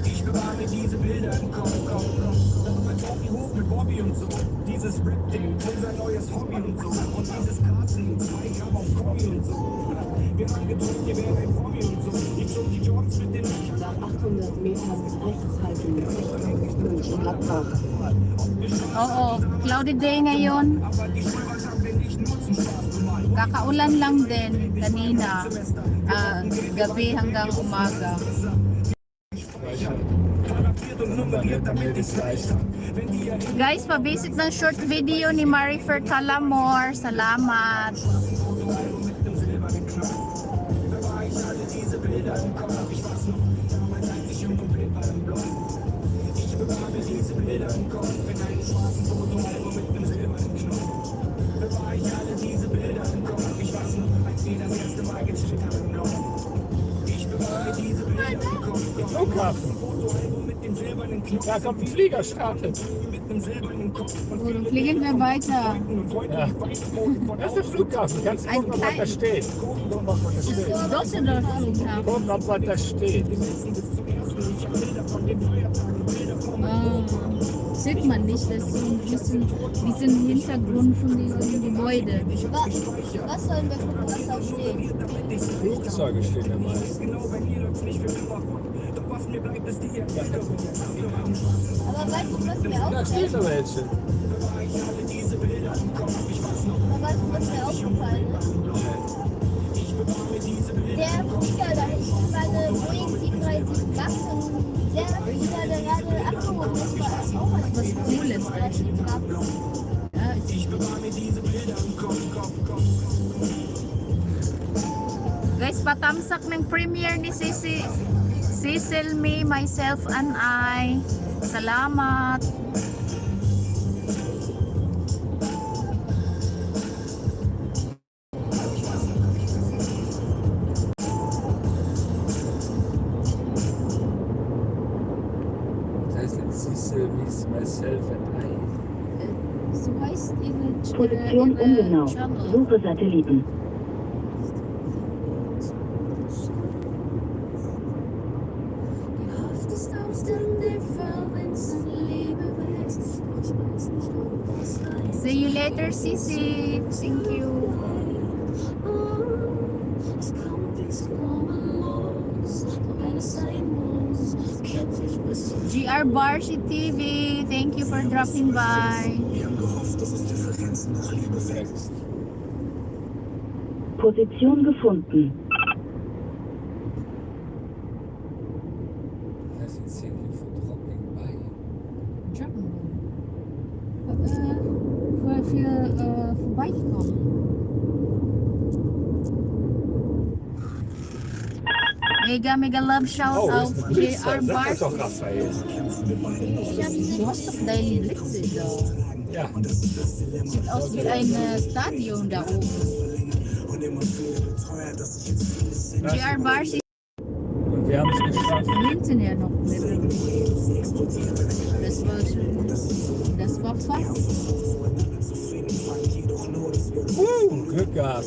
Ich bewahre diese Bilder im Kopf. Darüber taucht die hoch mit Bobby und so. Dieses Rap-Ding, unser neues Hobby und so. Und dieses Casting, 2 Gramm auf Kombi und so. Wir haben gedrückt, ihr wärt ein Promi und so. Ich zog die Jobs mit den Löchern. Nach 800 Metern rechts halten. Mönchengladbach. Oo, cloudy day ngayon. Kakaulan lang din kanina. Gabi hanggang umaga. Guys, pa-visit ng short video ni Marifer Talamor. Salamat. Flughafen. Da kommt ein Flieger, startet. Dann fliegen wir weiter. Ja. Das ist der Flughafen. Kannst du gucken, ob was da steht. Düsseldorf Flughafen. Gucken, ob was da steht. Sieht man nicht, das ist ein bisschen Hintergrund von diesem Gebäude. Was sollen wir gucken, was da steht? Flugzeuge stehen da meistens. Aber weißt du, was mir Da stehen da welche. aufgefallen ist? Der Flieger da hinten war eine Boeing 737 MAX und der Flieger, der gerade abgehoben ist, war auch was Cooles. Guys, patamsak ng premiere ni Cecil, Me, Myself, and I. Salamat. Cecil, Me, Myself, and I. So heißt ihre Position ungenau. Channel. Suche Satelliten. See you later, Sisi. Thank you. Hit Barce TV, thank you for dropping by. Position gefunden. Thank you for dropping by. Für vorbeigekommen. Mega love shout out JR Barce. Doch, Raphael. Du hast doch deinen Blitze da. Ja. Sieht aus wie ein Stadion da oben. JR Barce. Und wir haben es geschafft. Hinten ja noch mit. Das war fast. Glück gehabt.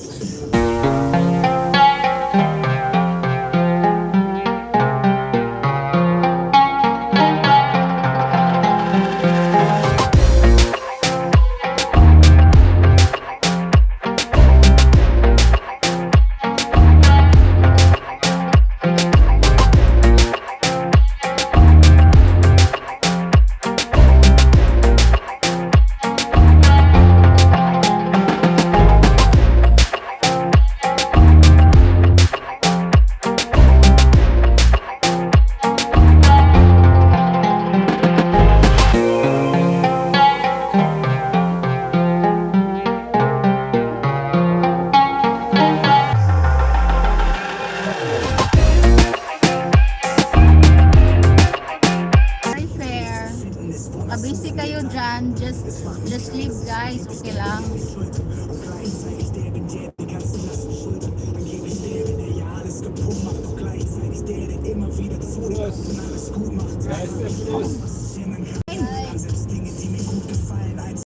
Busy kayo dyan, just leave guys, okay lang. Da ist der Fluss.